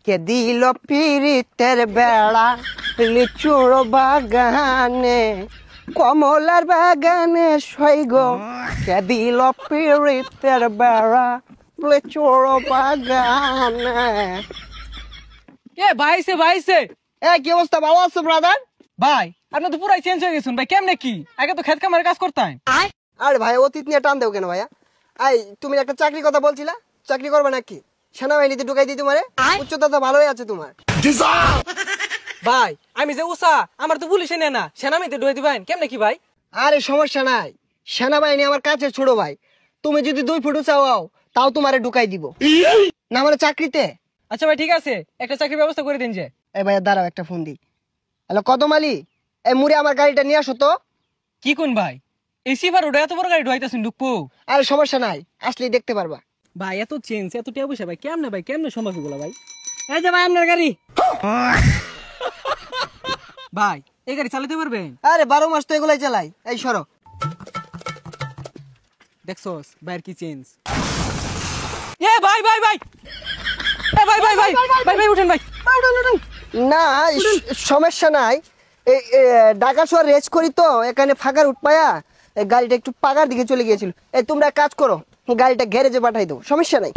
কে দিল পিরিতের বেড়া লিচুর বাগানে, কমলার বাগানে সইগ। কে দিল পিরিতের বেড়া লিচুর বাগানে। ভাইছে কি অবস্থা, ভালো আছো ব্রাদার? ভাই আপনি তো পুরাই চেঞ্জ হয়ে গেছেন ভাই, কেমনে কি? আগে তো খেত কামারে কাজ করতেন। আরে ভাই অতীত নিয়ে টান দেও কেন ভাইয়া? তুমি একটা চাকরির কথা বলছিলা, চাকরি করবে নাকি? সেনাবাহিনীতে ঢুকাই দিই তোমারে, উচ্চতা তো ভালোই আছে তোমার। ভাই আমি যে উষা, আমার তো পুলিশে নেয় না, সেনাবাহিনীতে ঢুকাই দিবেন কেমনে কি ভাই? আরে সমস্যা নাই, সেনাবাহিনী আমার কাছে ছোট ভাই। তুমি যদি 2 ফুট চাও তাও তোমারে ঢুকাই দিব না মানে চাকরিতে। আচ্ছা ভাই ঠিক আছে, একটা চাকরির ব্যবস্থা করে দিন যে। এই ভাইয়া দাঁড়াও, একটা ফোন দিই। হ্যালো কদম আলী, এই মুড়ে আমার গাড়িটা নিয়ে আসো তো। কি কোন ভাই, এই সিফার ওটা এত বড় গাড়ি ঢুকাইতেছেন ঢুকবো? আরে সমস্যা নাই, আসলেই দেখতে পারবা। ভাই এত চেঞ্জ এত টিয়া পয়সা ভাই কেমনে সম্ভব এগুলো ভাই? এই যে ভাই আপনার গাড়ি। ভাই এই গাড়ি চালাতে পারবেন? আরে 12 মাস তো এগুলাই চালাই। এই সরো। দেখছস ভাইয়ের কি চেঞ্জ। এ ভাই ভাই ভাই এ ভাই ভাই ভাই ভাই ভাই উঠেন ভাই, উঠেন। না সমস্যা নাই, এই ঢাকা শহর রেস করি তো, এখানে ফাঁকার উঠপায়া গাড়িটা একটু পাকার দিকে চলে গিয়েছিল। এই তোমরা এক কাজ করো, গাড়িটা গ্যারেজে পাঠাই দাও, সমস্যা নাই।